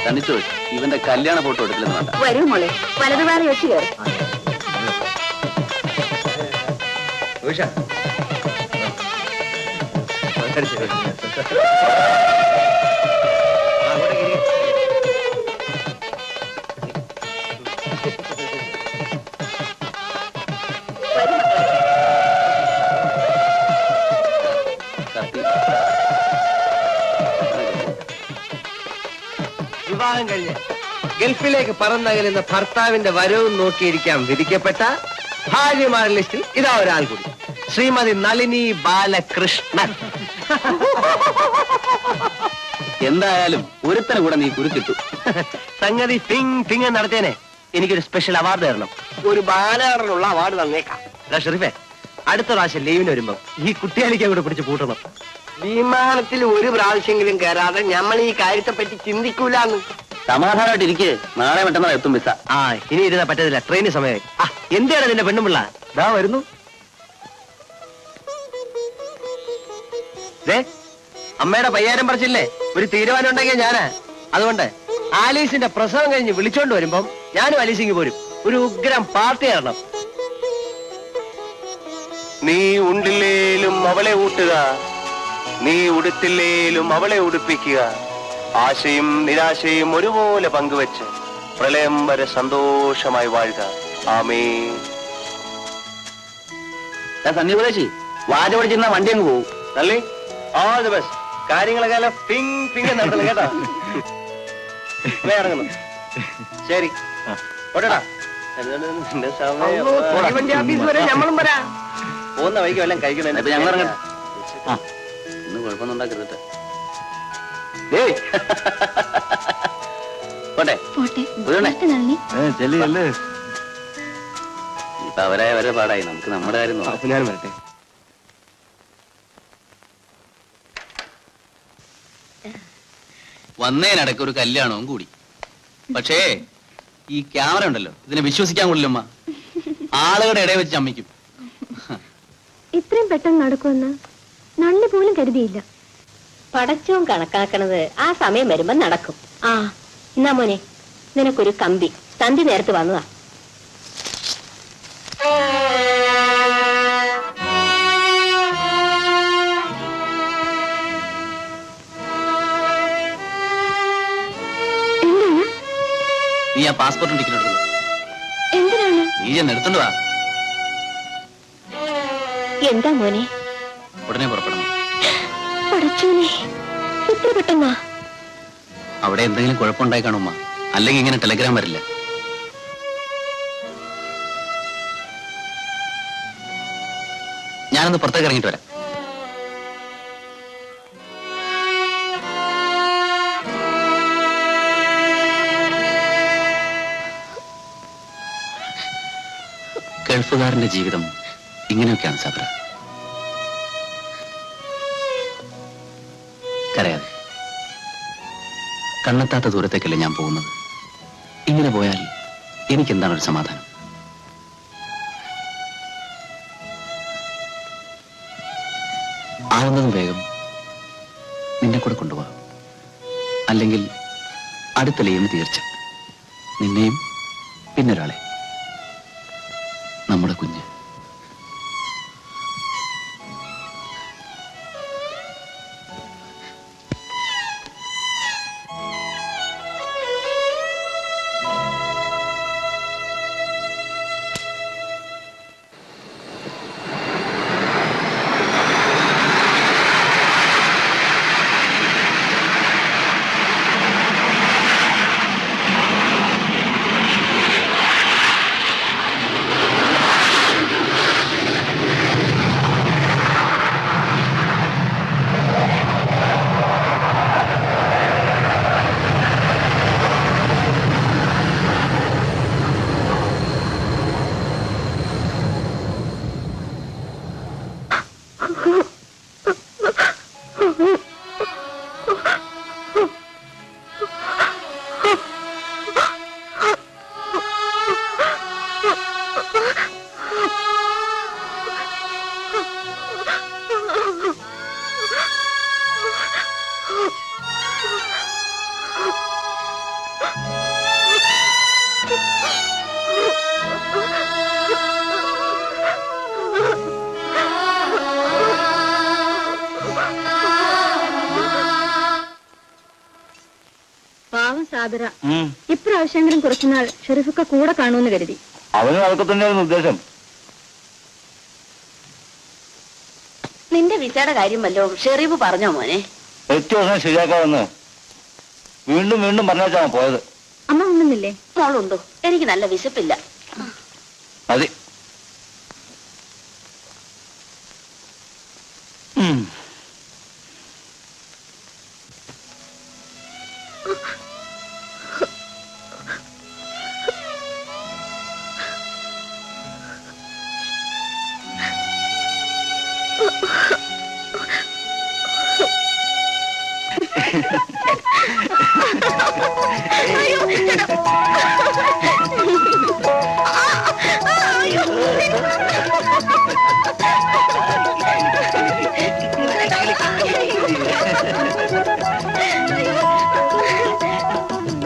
തനിച്ചു ഇവന്റെ കല്യാണ ഫോട്ടോ എടുക്കില്ലെന്ന് വേണ്ട. വരൂ മോളെ, വലതുപാറി വെച്ച് കയറി. വിവാഹം കഴിഞ്ഞ് ഗൾഫിലേക്ക് പറന്നകലുന്ന ഭർത്താവിന്റെ വരവും നോക്കിയിരിക്കാൻ വിധിക്കപ്പെട്ട ഭാര്യമാരുടെ ലിസ്റ്റിൽ ഇതാ ഒരാൾ കൂടി, ശ്രീമതി നളിനി ബാലകൃഷ്ണൻ. എന്തായാലും ഒരുത്തനെ കൂടെ നീ കുരുക്കിട്ടു. സംഗതി ഫിങ് ഫിങ് നടത്തിയനെ എനിക്കൊരു സ്പെഷ്യൽ അവാർഡ് തരണം. ഒരു ബാലകാരനുള്ള അവാർഡ് തന്നേക്കാം. ഷെറീഫെ, അടുത്ത പ്രാവശ്യം ലീവിന് വരുമ്പോ ഈ കുട്ടിയാലിക്ക് കൂടെ പിടിച്ച് കൂട്ടണം. വിമാനത്തിൽ ഒരു പ്രാവശ്യമെങ്കിലും കയറാതെ നമ്മൾ ഈ കാര്യത്തെ പറ്റി ചിന്തിക്കൂലെന്ന്. സമാധാനമായിട്ട് ഇരിക്കേ, നാളെ മറ്റന്നാൾ എത്തും വിസ. ആ, ഇനി ഇരുന്നാ പറ്റത്തില്ല, ട്രെയിന് സമയമായി. എന്താണ് നിന്റെ പെണ്ണുമ്പിള്ള? ദാ വരുന്നു. അമ്മയുടെ പയ്യാരം പറിച്ചില്ലേ, ഒരു തീരുമാനം ഉണ്ടെങ്കിൽ ഞാനാ. അതുകൊണ്ട് ആലീസിന്റെ പ്രസവം കഴിഞ്ഞ് വിളിച്ചോണ്ട് വരുമ്പം ഞാനും ആലീസിങ് പോരും. ഒരു ഉഗ്രം പാർട്ടി ആയിരുന്നു. നീ ഉണ്ടില്ലേലും അവളെ ഊട്ടുക, നീ ഉടുത്തില്ലേലും അവളെ ഉടുപ്പിക്കുക, ആശയും നിരാശയും ഒരുപോലെ പങ്കുവെച്ച് പ്രളയം വരെ സന്തോഷമായി വാഴുക. ആമേൻ. സന്നിപദേശി വാച പഠിച്ചിരുന്ന വണ്ടി അങ്ങ് പോകും. നല്ലി, ഓൾ ദി ബെസ്റ്റ്. കാര്യങ്ങളൊക്കെ ഫിങ് ഫിങ് നടത്തുന്നു കേട്ടോ. ഇറങ്ങുന്നു. ശരി, ഓട്ടടാ. നമ്മളും വരാ. പോകുന്ന വഴിക്ക് വല്ലതും കഴിക്കണം. ഇപ്പൊ ഞങ്ങൾ ഇറങ്ങട്ടെ. ഒന്നും കുഴപ്പമൊന്നും ഉണ്ടാക്കരുത്. ഇപ്പൊ അവരായ വരെ പാടായി, നമുക്ക് നമ്മുടെ കാര്യം നോക്കാം. ഞാൻ വരട്ടെ. വന്നതിനിടയ്ക്ക് ഒരു കല്യാണവും കൂടി. പക്ഷേ ഈ ക്യാമറ ഉണ്ടല്ലോ, ഇതിനെ വിശ്വസിക്കാൻ കൊള്ളില്ലമ്മ. ആളുകളുടെ ഇടയിൽ വെച്ച് ചമ്മിക്കും. ഇത്രയും പെട്ടെന്ന് നടക്കുമെന്ന് നന്ദി പോലും കരുതിയില്ല. പടച്ചവും കണക്കാക്കണത് ആ സമയം വരുമ്പോ നടക്കും. ആ എന്നാ മോനെ, നിനക്കൊരു കമ്പി സന്ധി നേരത്ത് വന്നതാ. നീ ആ പാസ്പോർട്ടും ടിക്കറ്റ് എടുത്തത് എന്തിനാണ്? നീ ചെന്ന് എടുത്തോണ്ട് വാ. എന്താ മോനെ? ഉടനെ പുറപ്പെടണം. പടച്ചോനെ, ഇത്ര പെട്ടെന്നാ? അവിടെ എന്തെങ്കിലും കുഴപ്പമുണ്ടായി കാണുമ്മ, അല്ലെങ്കിൽ ഇങ്ങനെ ടെലഗ്രാം വരില്ല. ഞാനൊന്ന് പുറത്തേക്ക് ഇറങ്ങിയിട്ട് വരാം. ഗൾഫുകാരന്റെ ജീവിതം ഇങ്ങനെയൊക്കെയാണ് സബ്ര. കരയാതെ. കണ്ണെത്താത്ത ദൂരത്തേക്കല്ലേ ഞാൻ പോകുന്നത്. ഇങ്ങനെ പോയാൽ എനിക്കെന്താണ് ഒരു സമാധാനം? ആവുന്നതും വേഗം നിന്നെ കൂടെ കൊണ്ടുപോവാം. അല്ലെങ്കിൽ അടുത്തലയെന്ന് തീർച്ച നിന്നെയും പിന്നൊരാളെ, നമ്മുടെ കുഞ്ഞ്. പാവം സാബിറ ഇപ്രാവശ്യമെങ്കിലും കുറച്ചുനാൾ ഷെരീഫൊക്കെ കൂടെ കാണുമെന്ന് കരുതി. അവനും അതൊക്കെ തന്നെയായിരുന്നു ഉദ്ദേശം. നിന്റെ വിസയുടെ കാര്യം വല്ലോ ഷെരീഫ് പറഞ്ഞോ മോനെ? 8 വർഷം ശരിയാക്കാമെന്ന് വീണ്ടും വീണ്ടും പറഞ്ഞാച്ചാ പോയത്. അമ്മ ഉണ്ണുന്നില്ലേ? മോളുണ്ടോ? എനിക്ക് നല്ല വിശപ്പില്ല. മതി.